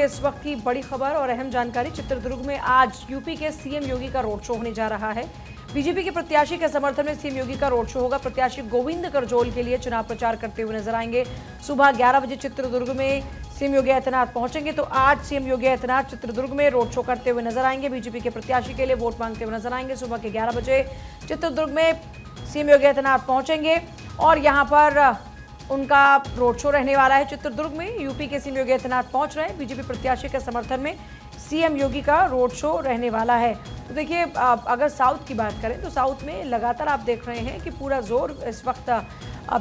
देखिए इस वक्त की बड़ी खबर और अहम जानकारी। चित्रदुर्ग में आज यूपी के सीएम योगी का रोड शो होने जा रहा है। बीजेपी के प्रत्याशी के समर्थन में सीएम योगी का रोड शो होगा। प्रत्याशी गोविंद करजोल के लिए चुनाव प्रचार करते हुए नजर आएंगे। सुबह 11 बजे चित्रदुर्ग में सीएम योगी आदित्यनाथ पहुंचेंगे, तो आज सीएम योगी आदित्यनाथ चित्रदुर्ग में रोड शो करते हुए नजर आएंगे। बीजेपी के प्रत्याशी के लिए वोट मांगते हुए नजर आएंगे। सुबह के 11 बजे चित्रदुर्ग में सीएम योगी आदित्यनाथ पहुंचेंगे और यहां पर उनका रोड शो रहने वाला है। चित्रदुर्ग में यूपी के सीएम योगी आदित्यनाथ पहुंच रहे हैं। बीजेपी प्रत्याशी के समर्थन में सीएम योगी का रोड शो रहने वाला है। तो देखिए अगर साउथ की बात करें तो साउथ में लगातार आप देख रहे हैं कि पूरा जोर इस वक्त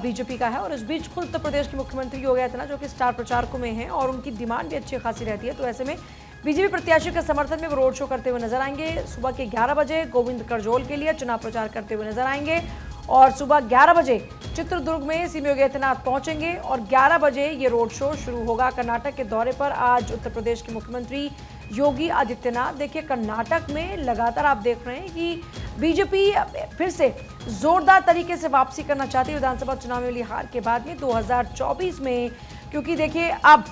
बीजेपी का है। और इस बीच खुद उत्तर प्रदेश के मुख्यमंत्री योगी आदित्यनाथ जो कि स्टार प्रचारकों में हैं और उनकी डिमांड भी अच्छी खासी रहती है, तो ऐसे में बीजेपी प्रत्याशी के समर्थन में वो रोड शो करते हुए नजर आएंगे। सुबह के 11 बजे गोविंद करजोल के लिए चुनाव प्रचार करते हुए नजर आएंगे और सुबह 11 बजे चित्रदुर्ग में सीएम योगी आदित्यनाथ पहुंचेंगे और 11 बजे ये रोड शो शुरू होगा। कर्नाटक के दौरे पर आज उत्तर प्रदेश के मुख्यमंत्री योगी आदित्यनाथ, देखिए कर्नाटक में लगातार आप देख रहे हैं कि बीजेपी फिर से जोरदार तरीके से वापसी करना चाहती है विधानसभा चुनाव में मिली हार के बाद में 2024 में, क्योंकि देखिए अब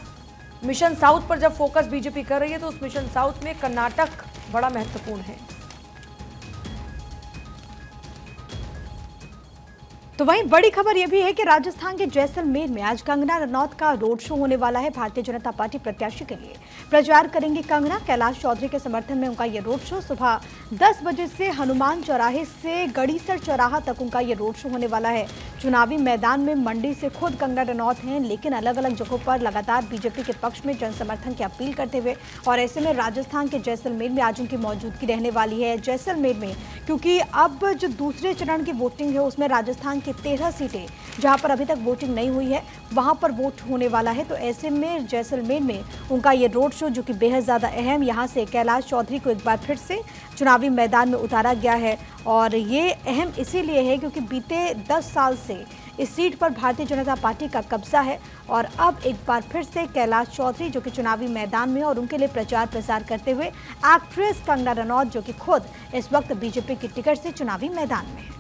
मिशन साउथ पर जब फोकस बीजेपी कर रही है तो उस मिशन साउथ में कर्नाटक बड़ा महत्वपूर्ण है। तो वहीं बड़ी खबर यह भी है कि राजस्थान के जैसलमेर में आज कंगना रनौत का रोड शो होने वाला है। भारतीय जनता पार्टी प्रत्याशी के लिए प्रचार करेंगी कंगना। कैलाश चौधरी के समर्थन में उनका यह रोड शो सुबह 10 बजे से हनुमान चौराहे से गड़ीसर चौराहा तक उनका यह रोड शो होने वाला है। चुनावी मैदान में मंडी से खुद कंगना रनौत हैं, लेकिन अलग अलग जगहों पर लगातार बीजेपी के पक्ष में जन समर्थन की अपील करते हुए, और ऐसे में राजस्थान के जैसलमेर में आज उनकी मौजूदगी रहने वाली है। जैसलमेर में क्योंकि अब जो दूसरे चरण की वोटिंग है उसमें राजस्थान की 13 सीटें जहां पर अभी तक वोटिंग नहीं हुई है वहां पर वोट होने वाला है। तो ऐसे में जैसलमेर में उनका ये रोड शो जो कि बेहद ज़्यादा अहम, यहां से कैलाश चौधरी को एक बार फिर से चुनावी मैदान में उतारा गया है। और ये अहम इसीलिए है क्योंकि बीते 10 साल से इस सीट पर भारतीय जनता पार्टी का कब्जा है और अब एक बार फिर से कैलाश चौधरी जो कि चुनावी मैदान में और उनके लिए प्रचार प्रसार करते हुए एक्ट्रेस कंगना रनौत जो कि खुद इस वक्त बीजेपी की टिकट से चुनावी मैदान में है।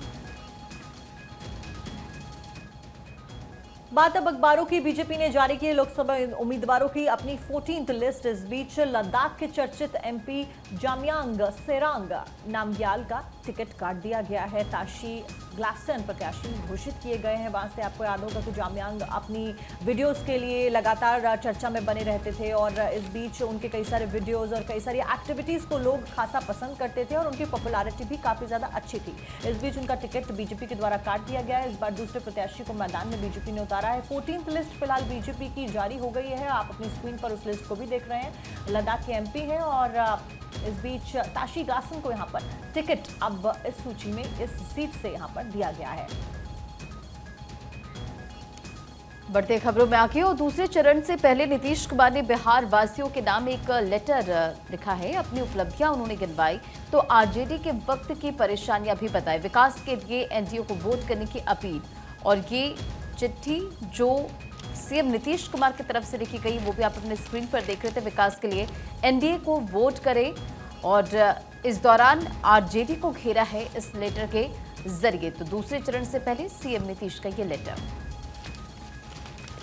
बात अब अखबारों की। बीजेपी ने जारी की लोकसभा उम्मीदवारों की अपनी 14th लिस्ट। इस बीच लद्दाख के चर्चित एमपी जामयांग सेरांग नामग्याल का टिकट काट दिया गया है। ताशी ग्लासन प्रत्याशी घोषित किए गए हैं। वहां से आपको याद होगा कि जामयांग अपनी वीडियोस के लिए लगातार चर्चा में बने रहते थे और इस बीच उनके कई सारे वीडियोस और कई सारी एक्टिविटीज को लोग खासा पसंद करते थे और उनकी पॉपुलैरिटी भी काफी ज्यादा अच्छी थी। इस बीच उनका टिकट बीजेपी के द्वारा काट दिया गया है। इस बार दूसरे प्रत्याशी को मैदान में बीजेपी ने उतारा है। 14th लिस्ट फिलहाल बीजेपी की जारी हो गई है। आप अपनी स्क्रीन पर उस लिस्ट को भी देख रहे हैं। लद्दाख के एमपी हैं और इस बीच ताशी ग्लासन को यहां पर टिकट अब इस सूची में इस सीट से यहां पर दिया गया है। बढ़ते खबरों में आगे और दूसरे चरण से पहले नीतीश कुमार ने बिहार वासियों के नाम एक लेटर लिखा है। अपनी उपलब्धियां उन्होंने गिनवाई तो आरजेडी के वक्त की परेशानियां भी बताई। विकास के लिए एनडीए को वोट करने की अपील और ये चिट्ठी जो सीएम नीतीश कुमार की तरफ से लिखी गई वो भी आप अपने स्क्रीन पर देख रहे थे। विकास के लिए एनडीए को वोट करें और इस दौरान आरजेडी को घेरा है इस लेटर के जरिए। तो दूसरे चरण से पहले सीएम नीतीश का ये लेटर।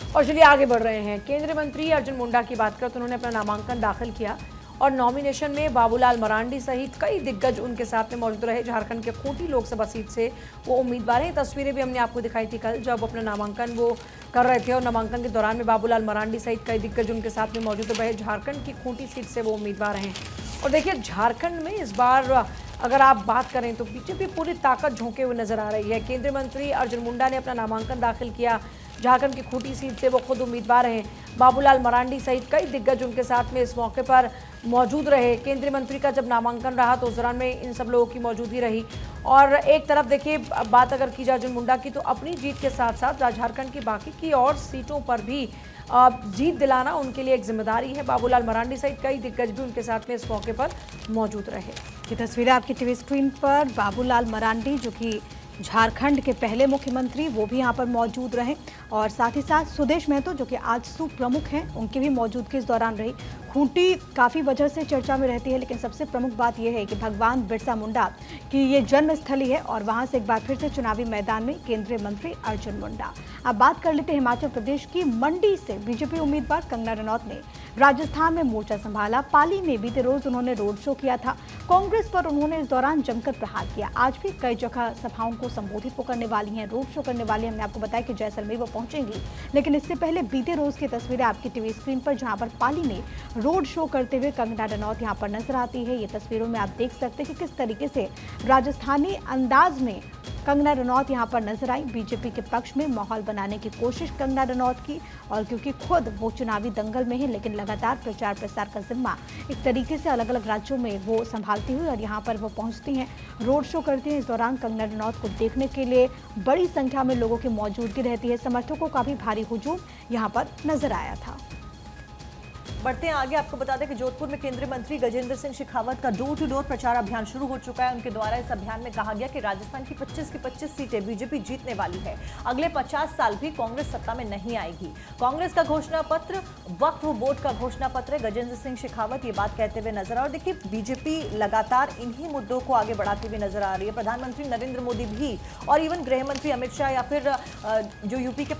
और चलिए आगे बढ़ रहे हैं। केंद्रीय मंत्री अर्जुन मुंडा की बात करें तो उन्होंने अपना नामांकन दाखिल किया और नॉमिनेशन में बाबूलाल मरांडी सहित कई दिग्गज उनके साथ में मौजूद रहे। झारखंड के खूंटी लोकसभा सीट से वो उम्मीदवार हैं। तस्वीरें भी हमने आपको दिखाई थी कल जब अपना नामांकन वो कर रहे थे और नामांकन के दौरान में बाबूलाल मरांडी सहित कई दिग्गज उनके साथ में मौजूद रहे। झारखंड की खूंटी सीट से वो उम्मीदवार हैं। और देखिए झारखंड में इस बार अगर आप बात करें तो बीजेपी पूरी ताकत झोंके हुए नजर आ रही है। केंद्रीय मंत्री अर्जुन मुंडा ने अपना नामांकन दाखिल किया। झारखंड की खूंटी सीट से वो खुद उम्मीदवार हैं। बाबूलाल मरांडी सहित कई दिग्गज उनके साथ में इस मौके पर मौजूद रहे। केंद्रीय मंत्री का जब नामांकन रहा तो उस दौरान में इन सब लोगों की मौजूदगी रही। और एक तरफ देखिए बात अगर की जाए अर्जुन मुंडा की तो अपनी जीत के साथ साथ झारखंड की बाकी की और सीटों पर भी जीत दिलाना उनके लिए एक जिम्मेदारी है। बाबूलाल मरांडी सहित कई दिग्गज भी उनके साथ में इस मौके पर मौजूद रहे। ये तस्वीरें आपकी टीवी स्क्रीन पर। बाबूलाल मरांडी जो कि झारखंड के पहले मुख्यमंत्री वो भी यहाँ पर मौजूद रहे और साथ ही साथ सुदेश महतो जो कि आजसू प्रमुख हैं उनकी भी मौजूदगी इस दौरान रही। खूंटी काफ़ी वजह से चर्चा में रहती है लेकिन सबसे प्रमुख बात यह है कि भगवान बिरसा मुंडा की ये जन्मस्थली है और वहाँ से एक बार फिर से चुनावी मैदान में केंद्रीय मंत्री अर्जुन मुंडा। अब बात कर लेते हैं हिमाचल प्रदेश की। मंडी से बीजेपी उम्मीदवार कंगना रनौत ने राजस्थान में मोर्चा संभाला। पाली में बीते रोज उन्होंने रोड शो किया था। कांग्रेस पर उन्होंने इस दौरान जमकर प्रहार किया। आज भी कई जगह सभाओं को संबोधित वो करने वाली हैं, रोड शो करने वाली हैं। हमने आपको बताया कि जैसलमेर वो पहुंचेंगी, लेकिन इससे पहले बीते रोज की तस्वीरें आपकी टीवी स्क्रीन पर, जहां पर पाली में रोड शो करते हुए कंगना रनौत यहां पर नजर आती है। ये तस्वीरों में आप देख सकते हैं कि किस तरीके से राजस्थानी अंदाज में कंगना रनौत यहां पर नजर आई। बीजेपी के पक्ष में माहौल बनाने की कोशिश कंगना रनौत की, और क्योंकि खुद वो चुनावी दंगल में है, लेकिन लगातार प्रचार प्रसार का जिम्मा एक तरीके से अलग अलग राज्यों में वो संभालती हुई और यहां पर वो पहुंचती हैं, रोड शो करती हैं। इस दौरान कंगना रनौत को देखने के लिए बड़ी संख्या में लोगों की मौजूदगी रहती है। समर्थकों का भी भारी हुजूम यहां पर नजर आया था। बढ़ते हैं आगे, आपको बता दें कि जोधपुर में केंद्रीय मंत्री गजेंद्र सिंह शेखावत का डोर टू डोर प्रचार अभियान शुरू हो चुका है। उनके द्वारा इस अभियान में कहा गया कि राजस्थान की 25 की 25 सीटें बीजेपी जीतने वाली है। अगले 50 साल भी कांग्रेस सत्ता में नहीं आएगी। कांग्रेस का घोषणा पत्र वक्फ बोर्ड का घोषणा पत्र है। गजेंद्र सिंह शेखावत ये बात कहते हुए नजर आ, और देखिए बीजेपी लगातार इन्हीं मुद्दों को आगे बढ़ाते हुए नजर आ रही है। प्रधानमंत्री नरेंद्र मोदी भी और इवन गृह मंत्री अमित शाह या फिर जो यूपी के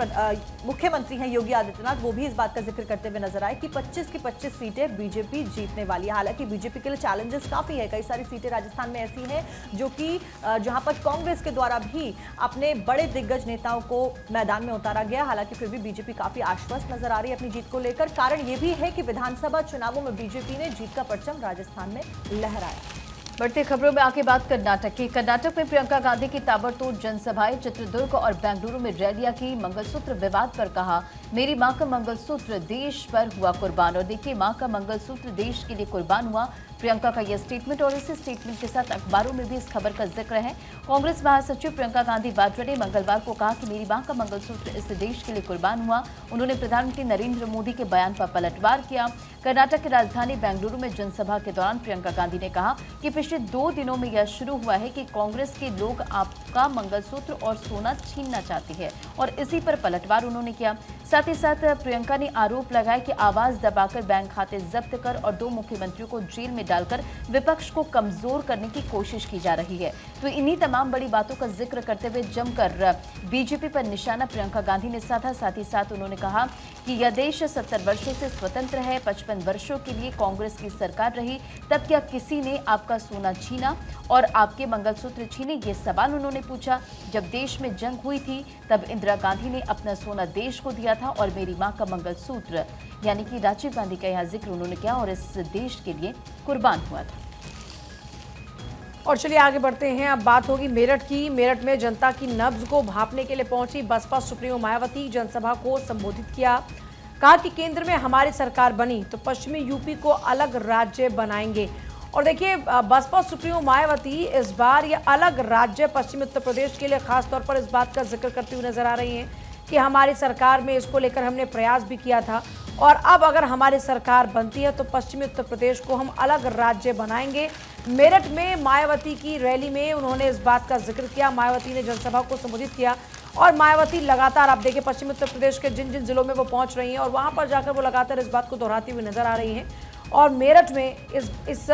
मुख्यमंत्री हैं योगी आदित्यनाथ, वो भी इस बात का जिक्र करते हुए नजर आए कि 25 की 25 सीटें बीजेपी जीतने वाली है। हालांकि बीजेपी के लिए चैलेंजेस काफी है। कई सारी सीटें राजस्थान में ऐसी हैं जो कि जहां पर कांग्रेस के द्वारा भी अपने बड़े दिग्गज नेताओं को मैदान में उतारा गया। हालांकि फिर भी बीजेपी काफी आश्वस्त नजर आ रही है अपनी जीत को लेकर। कारण यह भी है कि विधानसभा चुनावों में बीजेपी ने जीत का परचम राजस्थान में लहराया। बढ़ती खबरों में आगे बात कर्नाटक की। कर्नाटक में प्रियंका गांधी की ताबड़तोड़ जनसभाएं, चित्रदुर्ग और बेंगलुरु में रैलियां की। मंगलसूत्र विवाद पर कहा, मेरी मां का मंगलसूत्र देश पर हुआ कुर्बान। और देखिए, मां का मंगलसूत्र देश के लिए कुर्बान हुआ, प्रियंका का यह स्टेटमेंट। और इसी स्टेटमेंट के साथ अखबारों में भी इस खबर का जिक्र है। कांग्रेस महासचिव प्रियंका गांधी वाड्रा ने मंगलवार को कहा कि मेरी मां का मंगलसूत्र इस देश के लिए कुर्बान हुआ। उन्होंने प्रधानमंत्री नरेंद्र मोदी के बयान पर पलटवार किया। कर्नाटक की राजधानी बेंगलुरु में जनसभा के दौरान प्रियंका गांधी ने कहा कि पिछले 2 दिनों में यह शुरू हुआ है कि कांग्रेस के लोग आपका मंगलसूत्र और सोना छीनना चाहती है, और इसी पर पलटवार उन्होंने किया। साथ ही साथ प्रियंका ने आरोप लगाया कि आवाज दबाकर बैंक खाते जब्त कर और 2 मुख्यमंत्रियों को जेल में डालकर विपक्ष को कमजोर करने की कोशिश की जा रही है। तो इन्हीं तमाम बड़ी बातों का जिक्र करते हुए जमकर बीजेपी पर निशाना प्रियंका गांधी ने साधा। साथ ही साथ उन्होंने कहा कि यह देश 70 वर्षों से स्वतंत्र है, 55 वर्षों के लिए कांग्रेस की सरकार रही, तब क्या किसी ने आपका सोना छीना और आपके मंगलसूत्र छीने? ये सवाल उन्होंने पूछा। जब देश में जंग हुई थी तब इंदिरा गांधी ने अपना सोना देश को दिया था, और मेरी मां का मंगलसूत्र यानी कि राजीव गांधी का यह जिक्र उन्होंने किया और इस देश के लिए कुर्बान हुआ था। और चलिए आगे बढ़ते हैं। अब बात होगी मेरठ की। मेरठ में जनता की नब्ज को भांपने के लिए पहुंची बसपा सुप्रीमो मायावती। जनसभा को संबोधित किया, कहा कि केंद्र में हमारी सरकार बनी तो पश्चिमी यूपी को अलग राज्य बनाएंगे। और देखिए, बसपा सुप्रीमो मायावती इस बार ये अलग राज्य पश्चिमी उत्तर प्रदेश के लिए खासतौर पर इस बात का जिक्र करते हुए नजर आ रही हैं कि हमारी सरकार में इसको लेकर हमने प्रयास भी किया था, और अब अगर हमारी सरकार बनती है तो पश्चिमी उत्तर प्रदेश को हम अलग राज्य बनाएंगे। मेरठ में मायावती की रैली में उन्होंने इस बात का जिक्र किया। मायावती ने जनसभा को संबोधित किया, और मायावती लगातार, आप देखिए, पश्चिमी उत्तर प्रदेश के जिन जिन जिलों में वो पहुंच रही हैं और वहां पर जाकर वो लगातार इस बात को दोहराती हुई नजर आ रही हैं। और मेरठ में इस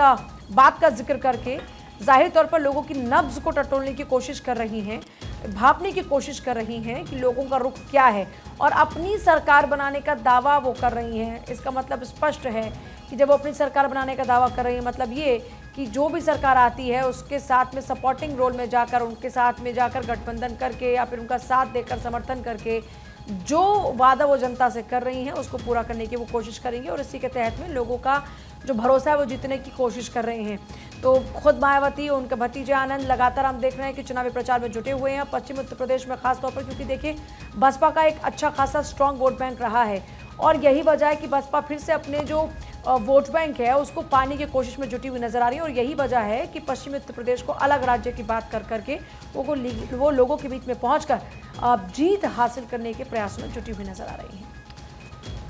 बात का जिक्र करके जाहिर तौर पर लोगों की नब्ज को टटोलने की कोशिश कर रही हैं, भांपने की कोशिश कर रही हैं कि लोगों का रुख क्या है, और अपनी सरकार बनाने का दावा वो कर रही हैं। इसका मतलब स्पष्ट है कि जब वो अपनी सरकार बनाने का दावा कर रही है, मतलब ये कि जो भी सरकार आती है उसके साथ में सपोर्टिंग रोल में जाकर, उनके साथ में जाकर गठबंधन करके या फिर उनका साथ देकर, समर्थन करके जो वादा वो जनता से कर रही हैं उसको पूरा करने की वो कोशिश करेंगे, और इसी के तहत में लोगों का जो भरोसा है वो जीतने की कोशिश कर रहे हैं। तो खुद मायावती और उनके भतीजे आनंद लगातार हम देख रहे हैं कि चुनावी प्रचार में जुटे हुए हैं पश्चिमी उत्तर प्रदेश में खासतौर पर, क्योंकि देखिए बसपा का एक अच्छा खासा स्ट्रांग वोट बैंक रहा है, और यही वजह है कि बसपा फिर से अपने जो वोट बैंक है उसको पाने की कोशिश में जुटी हुई नजर आ रही है। और यही वजह है कि पश्चिमी उत्तर प्रदेश को अलग राज्य की बात कर करके वो लोगों के बीच में पहुंचकर जीत हासिल करने के प्रयास में जुटी हुई नजर आ रही है।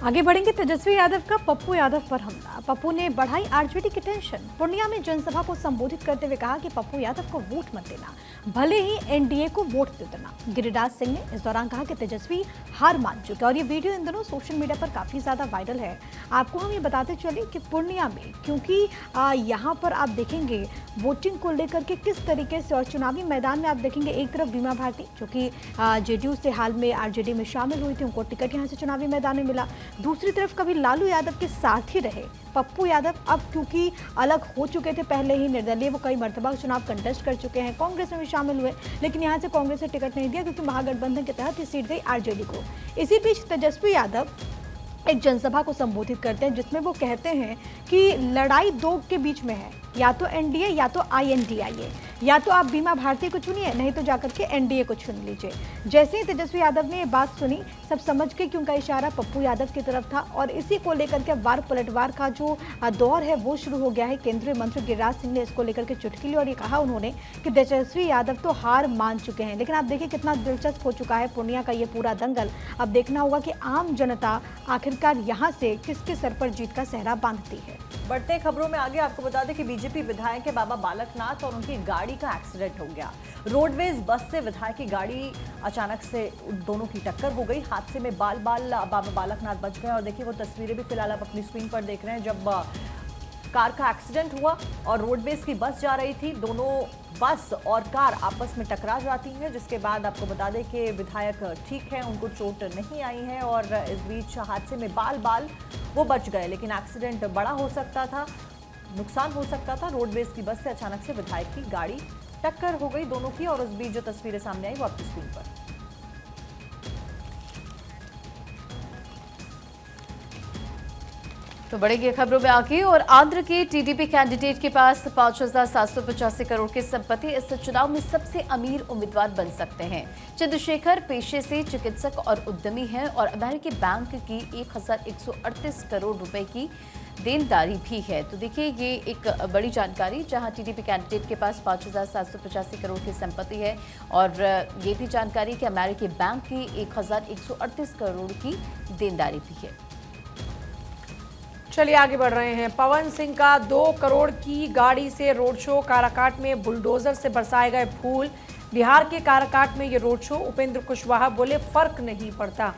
आगे बढ़ेंगे। तेजस्वी यादव का पप्पू यादव पर हमला। पप्पू ने बढ़ाई आरजेडी की टेंशन। पूर्णिया में जनसभा को संबोधित करते हुए कहा कि पप्पू यादव को वोट मत देना, भले ही एनडीए को वोट दे देना। गिरिराज सिंह ने इस दौरान कहा कि तेजस्वी हार मान चुके, और ये वीडियो इन दिनों सोशल मीडिया पर काफी ज्यादा वायरल है। आपको हम ये बताते चले कि पूर्णिया में, क्योंकि यहाँ पर आप देखेंगे वोटिंग को लेकर के किस तरीके से, और चुनावी मैदान में आप देखेंगे एक तरफ बीमा भारती जो कि जेडीयू से हाल में आरजेडी में शामिल हुई थी, उनको टिकट यहाँ से चुनावी मैदान में मिला। दूसरी तरफ कभी लालू यादव के साथ ही रहे पप्पू यादव अब क्योंकि अलग हो चुके थे पहले ही निर्दलीय, वो कई मर्तबा चुनाव कंटेस्ट कर चुके हैं, कांग्रेस में भी शामिल हुए, लेकिन यहाँ से कांग्रेस ने टिकट नहीं दिया क्योंकि महागठबंधन के तहत ये सीट गई आरजेडी को। इसी बीच तेजस्वी यादव एक जनसभा को संबोधित करते हैं जिसमें वो कहते हैं कि लड़ाई दो के बीच में है, या तो एनडीए या तो आईएनडीआईए, या तो आप बीमा भारती को चुनिए नहीं तो जाकर के एनडीए को चुन लीजिए। जैसे ही तेजस्वी यादव ने ये बात सुनी सब समझ के कि उनका इशारा पप्पू यादव की तरफ था और इसी को लेकर के वार पलटवार का जो दौर है वो शुरू हो गया है। केंद्रीय मंत्री गिरिराज सिंह ने इसको लेकर के चुटकी ली और ये कहा उन्होंने कि तेजस्वी यादव तो हार मान चुके हैं। लेकिन आप देखिए कितना दिलचस्प हो चुका है पूर्णिया का ये पूरा दंगल। अब देखना होगा कि आम जनता आखिरकार यहाँ से किसके सर पर जीत का सेहरा बांधती है। बढ़ते खबरों में आगे आपको बता दें कि बीजेपी विधायक बाबा बालकनाथ और उनकी गाड़ी का एक्सीडेंट हो गया। रोडवेज बस से विधायक की गाड़ी अचानक से दोनों की टक्कर हो गई। हादसे में बाबा बालकनाथ बच गए और देखिए वो तस्वीरें भी फिलहाल आप अपनी स्क्रीन पर देख रहे हैं जब कार का एक्सीडेंट हुआ और रोडवेज की बस जा रही थी। दोनों बस और कार आपस में टकरा जाती हैं, जिसके बाद आपको बता दें कि विधायक ठीक है, उनको चोट नहीं आई है और इस बीच हादसे में बाल वो बच गए, लेकिन एक्सीडेंट बड़ा हो सकता था, नुकसान हो सकता था। रोडवेज की बस से अचानक से विधायक की गाड़ी टक्कर हो गई दोनों की और उस बीच जो तस्वीरें सामने आई वो आपकी स्क्रीन पर। तो बढ़ेगी खबरों में आगे और आंध्र के टीडीपी कैंडिडेट के पास 5,785 करोड़ की संपत्ति इस चुनाव में सबसे अमीर उम्मीदवार बन सकते हैं। चंद्रशेखर पेशे से चिकित्सक और उद्यमी हैं और अमेरिकी बैंक की 1,138 करोड़ रुपए की देनदारी भी है। तो देखिए ये एक बड़ी जानकारी, जहां टीडीपी कैंडिडेट के पास 5,785 करोड़ की संपत्ति है और ये भी जानकारी कि अमेरिकी बैंक की 1,138 करोड़ की देनदारी भी है। चलिए आगे बढ़ रहे हैं। पवन सिंह का 2 करोड़ की गाड़ी से रोड शो, काराकाट में बुलडोजर से बरसाए गए फूल। बिहार के काराकाट में ये रोड शो, उपेंद्र कुशवाहा बोले फर्क नहीं पड़ता।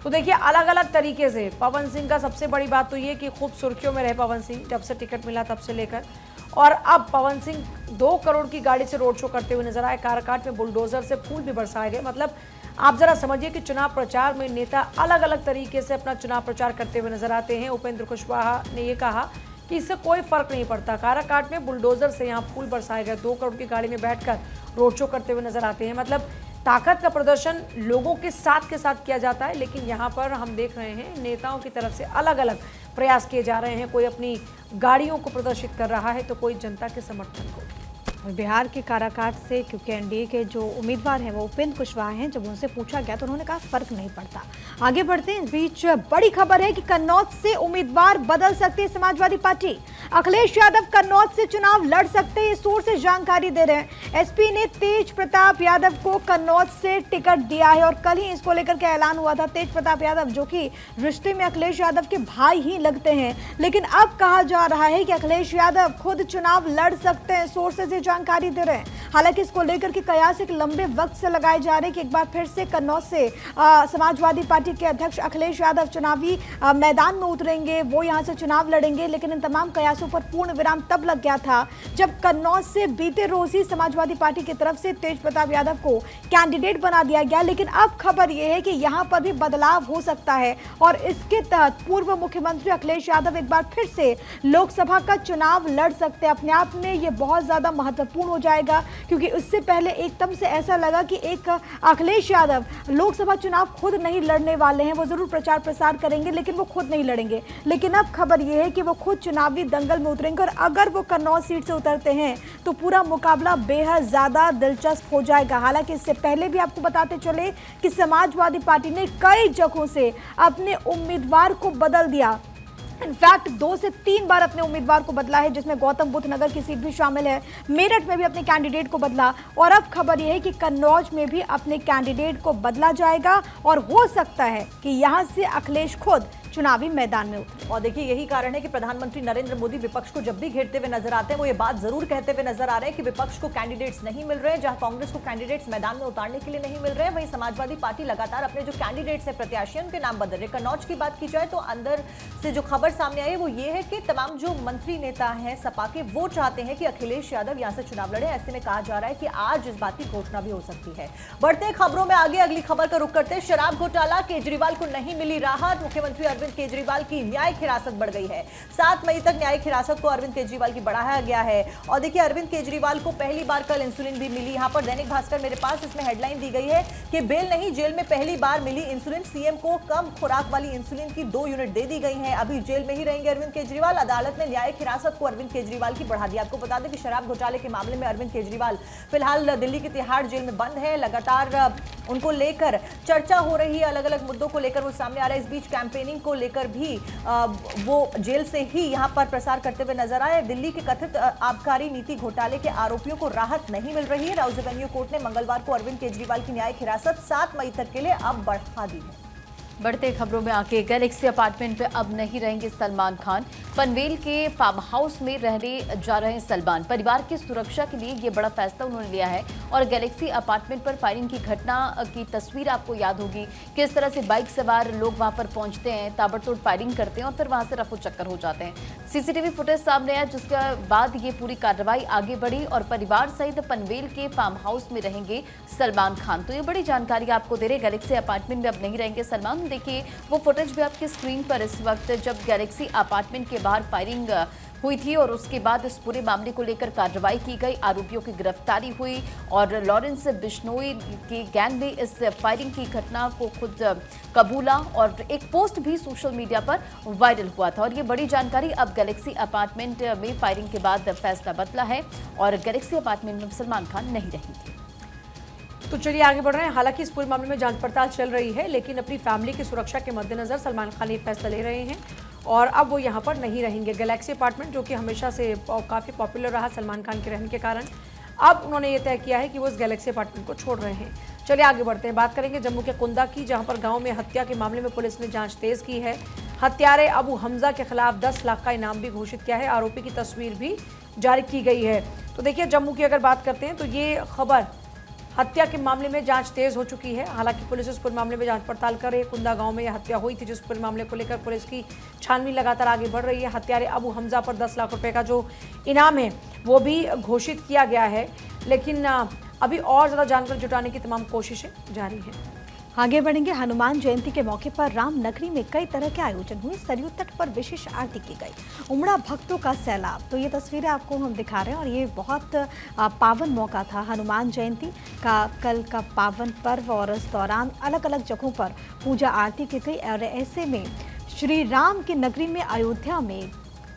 तो देखिए अलग अलग तरीके से पवन सिंह का सबसे बड़ी बात तो ये कि खूब सुर्खियों में रहे पवन सिंह जब से टिकट मिला तब से लेकर, और अब पवन सिंह 2 करोड़ की गाड़ी से रोड शो करते हुए नजर आए। काराकाट में बुलडोजर से फूल भी बरसाए गए। मतलब आप जरा समझिए कि चुनाव प्रचार में नेता अलग अलग तरीके से अपना चुनाव प्रचार करते हुए नजर आते हैं। उपेंद्र कुशवाहा ने यह कहा कि इससे कोई फर्क नहीं पड़ता। काराकाट में बुलडोजर से यहाँ फूल बरसाए गए, 2 करोड़ की गाड़ी में बैठकर रोड शो करते हुए नजर आते हैं। मतलब ताकत का प्रदर्शन लोगों के साथ किया जाता है, लेकिन यहाँ पर हम देख रहे हैं नेताओं की तरफ से अलग अलग प्रयास किए जा रहे हैं। कोई अपनी गाड़ियों को प्रदर्शित कर रहा है तो कोई जनता के समर्थन को। बिहार के काराकाट से क्योंकि एनडीए के जो उम्मीदवार हैं वो उपेंद्र कुशवाहा हैं, जब उनसे पूछा गया तो उन्होंने कहा फर्क नहीं पड़ता। आगे बढ़ते हैं। इस बीच बड़ी खबर है कि कन्नौज से उम्मीदवार बदल सकती है समाजवादी पार्टी। अखिलेश यादव कन्नौज से चुनाव लड़ सकते हैं, सोर्सेज जानकारी दे रहे हैं। एसपी ने तेज प्रताप यादव को कन्नौज से टिकट दिया है और कल ही इसको लेकर के ऐलान हुआ था। तेज प्रताप यादव जो कि रिश्ते में अखिलेश यादव के भाई ही लगते हैं, लेकिन अब कहा जा रहा है कि अखिलेश यादव खुद चुनाव लड़ सकते हैं, सोर्सेज जानकारी दे रहे हैं। हालांकि इसको लेकर के कयास एक लंबे वक्त से लगाए जा रहे हैं कि एक बार फिर से कन्नौज से समाजवादी पार्टी के अध्यक्ष अखिलेश यादव चुनावी मैदान में उतरेंगे, वो यहां से चुनाव लड़ेंगे। लेकिन इन तमाम कयासों पर पूर्ण विराम तब लग गया था जब कन्नौज से बीते रोज ही समाजवादी पार्टी की तरफ से तेज प्रताप यादव को कैंडिडेट बना दिया गया। लेकिन अब खबर यह है कि यहां पर भी बदलाव हो सकता है और इसके तहत पूर्व मुख्यमंत्री अखिलेश यादव एक बार फिर से लोकसभा का चुनाव लड़ सकते हैं। अपने आप में यह बहुत ज्यादा महत्वपूर्ण हो जाएगा क्योंकि उससे पहले एकदम से ऐसा लगा कि एक अखिलेश यादव लोकसभा चुनाव खुद नहीं लड़ने वाले हैं, वो जरूर प्रचार प्रसार करेंगे लेकिन वो खुद नहीं लड़ेंगे। लेकिन अब खबर यह है कि वो खुद चुनावी दंगल में उतरेंगे और अगर वो कन्नौज सीट से उतरते हैं तो पूरा मुकाबला बेहद ज्यादा दिलचस्प हो जाएगा। हालांकि इससे पहले भी आपको बताते चले कि समाजवादी पार्टी ने कई जगहों से अपने उम्मीदवार को बदल दिया। इनफैक्ट 2 से 3 बार अपने उम्मीदवार को बदला है, जिसमें गौतम बुद्ध नगर की सीट भी शामिल है। मेरठ में भी अपने कैंडिडेट को बदला और अब खबर यह है कि कन्नौज में भी अपने कैंडिडेट को बदला जाएगा और हो सकता है कि यहां से अखिलेश खुद चुनावी मैदान में उतरे। और देखिए यही कारण है कि प्रधानमंत्री नरेंद्र मोदी विपक्ष को जब भी घेरते हुए नजर आते हैं वो ये बात जरूर कहते हुए नजर आ रहे हैं कि विपक्ष को कैंडिडेट्स नहीं मिल रहे हैं। जहां कांग्रेस को कैंडिडेट्स मैदान में उतारने के लिए नहीं मिल रहे हैं, वहीं समाजवादी पार्टी लगातार अपने जो कैंडिडेट्स है प्रत्याशी उनके नाम बदल रहे। कन्नौज की बात की जाए तो अंदर से जो खबर सामने आई है वो ये है कि तमाम जो मंत्री नेता हैं सपा के, वो चाहते हैं कि अखिलेश यादव यहां से चुनाव लड़े। ऐसे में कहा जा रहा है कि आज इस बात की घोषणा भी हो सकती है। बढ़ते खबरों में आगे अगली खबर का रुख करते हैं। शराब घोटाला, केजरीवाल को नहीं मिली राहत। मुख्यमंत्री अरविंद केजरीवाल की न्यायिक हिरासत बढ़ गई है। 7 मई तक न्यायिक हिरासत को अरविंद केजरीवाल की बढ़ाया गया है। और देखिए, अरविंद केजरीवाल को पहली बार कल इंसुलिन भी मिली। यहाँ पर दैनिक भास्कर मेरे पास, इसमें हेडलाइन दी गई है कि बेल नहीं, जेल में पहली बार मिली इंसुलिन। सीएम को कम खुराक वाली इंसुलिन की 2 यूनिट दे दी गई है। अभी जेल में ही रहेंगे अरविंद केजरीवाल। अदालत ने न्यायिक हिरासत को अरविंद केजरीवाल की बढ़ा दिया। आपको बता दें कि शराब घोटाले के मामले में अरविंद केजरीवाल फिलहाल दिल्ली की तिहाड़ जेल में बंद है। लगातार उनको लेकर चर्चा हो रही है, अलग अलग मुद्दों को लेकर वो सामने आ रहा है। इस बीच कैंपेनिंग को लेकर भी वो जेल से ही यहां पर प्रसार करते हुए नजर आए। दिल्ली के कथित आबकारी नीति घोटाले के आरोपियों को राहत नहीं मिल रही है। राउज एवेन्यू कोर्ट ने मंगलवार को अरविंद केजरीवाल की न्यायिक हिरासत 7 मई तक के लिए अब बढ़ा दी है। बढ़ते खबरों में आके गैलेक्सी अपार्टमेंट में अब नहीं रहेंगे सलमान खान। पनवेल के फार्म हाउस में रहने जा रहे हैं सलमान। परिवार की सुरक्षा के लिए ये बड़ा फैसला उन्होंने लिया है। और गैलेक्सी अपार्टमेंट पर फायरिंग की घटना की तस्वीर आपको याद होगी, किस तरह से बाइक सवार लोग वहां पर पहुंचते हैं, ताबड़तोड़ फायरिंग करते हैं और फिर वहां से रफू चक्कर हो जाते हैं। सीसीटीवी फुटेज सामने आया, जिसके बाद ये पूरी कार्रवाई आगे बढ़ी और परिवार सहित पनवेल के फार्म हाउस में रहेंगे सलमान खान। तो ये बड़ी जानकारी आपको दे रहे, गैलेक्सी अपार्टमेंट में अब नहीं रहेंगे सलमान। देखिए वो फुटेज भी आपकी स्क्रीन पर इस वक्त, जब गैलेक्सी अपार्टमेंट के बाहर फायरिंग हुई थी और उसके बाद इस पूरे मामले को लेकर कार्रवाई की गई, आरोपियों की गिरफ्तारी हुई और लॉरेंस बिश्नोई की गैंग ने इस फायरिंग की घटना को खुद कबूला और एक पोस्ट भी सोशल मीडिया पर वायरल हुआ था। और ये बड़ी जानकारी, अब गैलेक्सी अपार्टमेंट में फायरिंग के बाद फैसला बदला है और गैलेक्सी अपार्टमेंट में सलमान खान नहीं रहेंगे। तो चलिए आगे बढ़ रहे हैं। हालांकि इस पूरे मामले में जांच पड़ताल चल रही है, लेकिन अपनी फैमिली की सुरक्षा के मद्देनजर सलमान खान ये फैसला ले रहे हैं और अब वो यहाँ पर नहीं रहेंगे। गैलेक्सी अपार्टमेंट जो कि हमेशा से काफ़ी पॉपुलर रहा सलमान खान के रहने के कारण, अब उन्होंने ये तय किया है कि वो इस गैलेक्सी अपार्टमेंट को छोड़ रहे हैं। चलिए आगे बढ़ते हैं, बात करेंगे जम्मू के कुंदा की, जहाँ पर गाँव में हत्या के मामले में पुलिस ने जाँच तेज की है। हत्यारे अबू हमजा के खिलाफ 10 लाख का इनाम भी घोषित किया है। आरोपी की तस्वीर भी जारी की गई है। तो देखिए, जम्मू की अगर बात करते हैं तो ये खबर, हत्या के मामले में जांच तेज हो चुकी है। हालांकि पुलिस इस पूरे मामले में जांच पड़ताल कर रही है। कुंदा गांव में यह हत्या हुई थी, जिस पूरे मामले को लेकर पुलिस की छानबीन लगातार आगे बढ़ रही है। हत्यारे अबू हमजा पर 10 लाख रुपए का जो इनाम है वो भी घोषित किया गया है, लेकिन अभी और ज़्यादा जानकारी जुटाने की तमाम कोशिशें जारी हैं। आगे बढ़ेंगे। हनुमान जयंती के मौके पर रामनगरी में कई तरह के आयोजन हुए। सरयू तट पर विशेष आरती की गई, उमड़ा भक्तों का सैलाब। तो ये तस्वीरें आपको हम दिखा रहे हैं और ये बहुत पावन मौका था हनुमान जयंती का, कल का पावन पर्व, और इस दौरान अलग अलग जगहों पर पूजा आरती की गई। और ऐसे में श्री राम की नगरी में अयोध्या में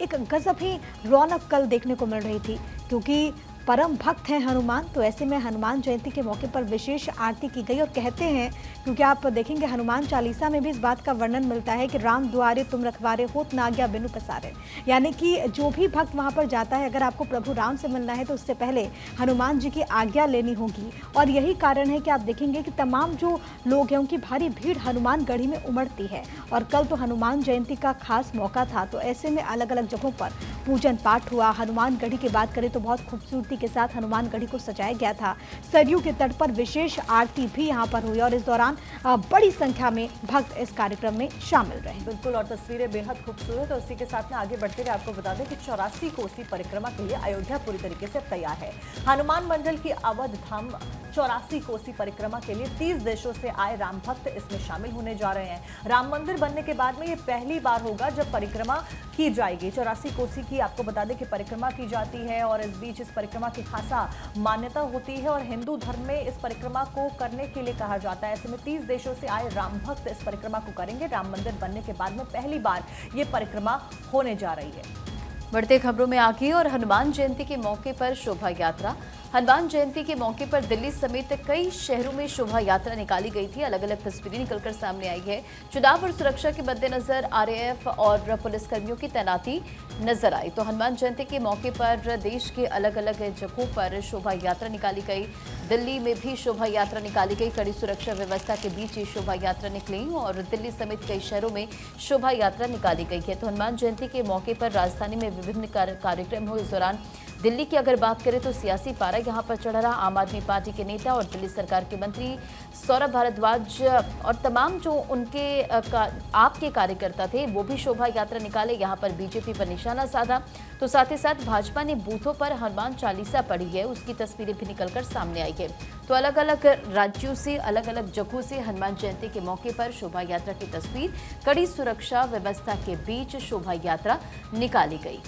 एक गजब ही रौनक कल देखने को मिल रही थी, क्योंकि परम भक्त हैं हनुमान। तो ऐसे में हनुमान जयंती के मौके पर विशेष आरती की गई। और कहते हैं, क्योंकि आप देखेंगे हनुमान चालीसा में भी इस बात का वर्णन मिलता है कि राम दुआरे तुम रखवारे, होत ना आज्ञा बिनु पसारे। यानी कि जो भी भक्त वहां पर जाता है, अगर आपको प्रभु राम से मिलना है तो उससे पहले हनुमान जी की आज्ञा लेनी होगी। और यही कारण है कि आप देखेंगे कि तमाम जो लोग हैं उनकी भारी भीड़ हनुमानगढ़ी में उमड़ती है। और कल तो हनुमान जयंती का खास मौका था, तो ऐसे में अलग अलग जगहों पर पूजन पाठ हुआ। हनुमानगढ़ी की बात करें तो बहुत खूबसूरती के साथ हनुमानगढ़ी को सजाया गया था। सरयू के तट पर विशेष आरती भी यहां पर हुई और इस दौरान बड़ी संख्या में भक्त इस कार्यक्रम में शामिल रहे। बिल्कुल, और तस्वीरें बेहद खूबसूरत। और इसी के साथ में आगे बढ़ते हुए आपको बता दें कि 84 कोसी परिक्रमा के लिए अयोध्या पूरी तरीके से तैयार है। हनुमान मंडल की अवध धाम 84 कोसी परिक्रमा के लिए 30 देशों से आए राम भक्त इसमें शामिल होने जा रहे हैं। राम मंदिर बनने के बाद में ये पहली बार होगा जब परिक्रमा की जाएगी। 84 कोसी की आपको बता दें कि परिक्रमा की जाती है और इस बीच इस परिक्रमा की खासा मान्यता होती है और हिंदू धर्म में इस परिक्रमा को करने के लिए कहा जाता है। ऐसे में 30 देशों से आए राम भक्त इस परिक्रमा को करेंगे। राम मंदिर बनने के बाद में पहली बार ये परिक्रमा होने जा रही है। बढ़ते खबरों में आगे, और हनुमान जयंती के मौके पर शोभा यात्रा। हनुमान जयंती के मौके पर दिल्ली समेत कई शहरों में शोभा यात्रा निकाली गई थी। अलग अलग तस्वीरें निकलकर सामने आई है। चुनाव और सुरक्षा के मद्देनजर आरएएफ और पुलिसकर्मियों की तैनाती नजर आई। तो हनुमान जयंती के मौके पर देश के अलग अलग जगहों पर शोभा यात्रा निकाली गई। दिल्ली में भी शोभा यात्रा निकाली गई। कड़ी सुरक्षा व्यवस्था के बीच ये शोभा यात्रा निकली और दिल्ली समेत कई शहरों में शोभा यात्रा निकाली गई है। तो हनुमान जयंती के मौके पर राजधानी में विभिन्न कार्यक्रम हुए। इस दौरान दिल्ली की अगर बात करें तो सियासी पारा यहां पर चढ़ा रहा। आम आदमी पार्टी के नेता और दिल्ली सरकार के मंत्री सौरभ भारद्वाज और तमाम जो उनके आपके कार्यकर्ता थे वो भी शोभा यात्रा निकाले, यहां पर बीजेपी पर निशाना साधा। तो साथ ही साथ भाजपा ने बूथों पर हनुमान चालीसा पढ़ी है, उसकी तस्वीरें भी निकलकर सामने आई है। तो अलग अलग राज्यों से, अलग अलग जगहों से हनुमान जयंती के मौके पर शोभा यात्रा की तस्वीर कड़ी सुरक्षा व्यवस्था के बीच शोभा यात्रा निकाली गई।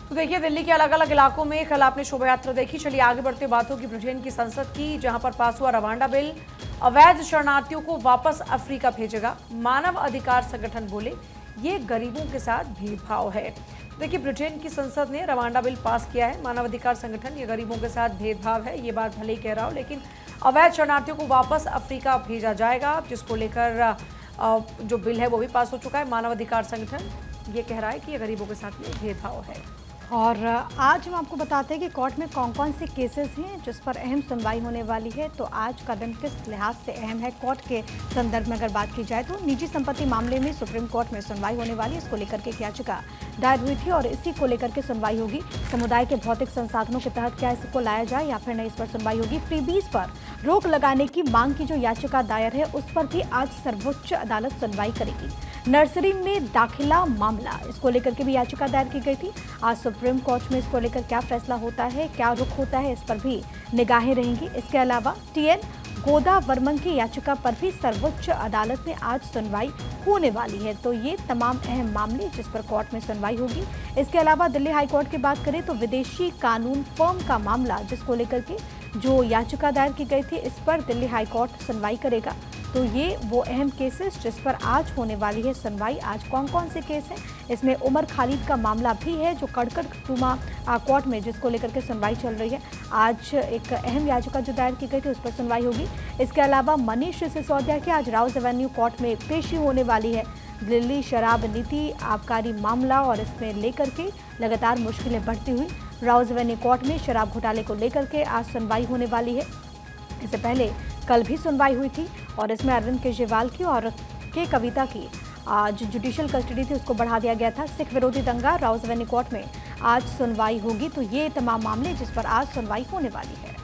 तो देखिए, दिल्ली के अलग अलग इलाकों में कल आपने शोभा यात्रा देखी। चलिए आगे बढ़ते बात होगी ब्रिटेन की संसद की, जहां पर पास हुआ रवांडा बिल अवैध शरणार्थियों को वापस अफ्रीका भेजेगा। मानव अधिकार संगठन बोले ये गरीबों के साथ भेदभाव है। देखिए, ब्रिटेन की संसद ने रवांडा बिल पास किया है। मानव अधिकार संगठन ये गरीबों के साथ भेदभाव है, ये बात भले ही कह रहा हो, लेकिन अवैध शरणार्थियों को वापस अफ्रीका भेजा जाएगा, जिसको लेकर जो बिल है वो भी पास हो चुका है। मानव अधिकार संगठन ये कह रहा है कि ये गरीबों के साथ में भेदभाव है। और आज हम आपको बताते हैं कि कोर्ट में कौन कौन से केसेस हैं जिस पर अहम सुनवाई होने वाली है। तो आज का दिन किस लिहाज से अहम है कोर्ट के संदर्भ में अगर बात की जाए तो निजी संपत्ति मामले में सुप्रीम कोर्ट में सुनवाई होने वाली है। इसको लेकर के एक याचिका दायर हुई थी और इसी को लेकर के सुनवाई होगी। समुदाय के भौतिक संसाधनों के तहत क्या इसको लाया जाए या फिर नहीं, इस पर सुनवाई होगी। फ्रीबीज पर रोक लगाने की मांग की जो याचिका दायर है उस पर भी आज सर्वोच्च अदालत सुनवाई करेगी। नर्सरी में दाखिला मामला, इसको लेकर के भी याचिका दायर की गई थी। आज सुप्रीम कोर्ट में इसको लेकर क्या फैसला होता है, क्या रुख होता है, इस पर भी निगाहें रहेंगी। इसके अलावा टीएन गोदावर्मन की याचिका पर भी सर्वोच्च अदालत में आज सुनवाई होने वाली है। तो ये तमाम अहम मामले जिस पर कोर्ट में सुनवाई होगी। इसके अलावा दिल्ली हाईकोर्ट की बात करें तो विदेशी कानून फर्म का मामला, जिसको लेकर के जो याचिका दायर की गई थी, इस पर दिल्ली हाईकोर्ट सुनवाई करेगा। तो ये वो अहम केसेस जिस पर आज होने वाली है सुनवाई। आज कौन कौन से केस हैं, इसमें उमर खालिद का मामला भी है जो कड़कड़तुमा कोर्ट में, जिसको लेकर के सुनवाई चल रही है। आज एक अहम याचिका जो दायर की गई थी उस पर सुनवाई होगी। इसके अलावा मनीष सिसोदिया की आज राउज एवेन्यू कोर्ट में पेशी होने वाली है। दिल्ली शराब नीति आबकारी मामला और इसमें लेकर के लगातार मुश्किलें बढ़ती हुई राउज एवेन्यू कोर्ट में शराब घोटाले को लेकर के आज सुनवाई होने वाली है। इससे पहले कल भी सुनवाई हुई थी और इसमें अरविंद केजरीवाल की और के कविता की आज जुडिशियल कस्टडी थी, उसको बढ़ा दिया गया था। सिख विरोधी दंगा राउज एवेन्यू कोर्ट में आज सुनवाई होगी। तो ये तमाम मामले जिस पर आज सुनवाई होने वाली है।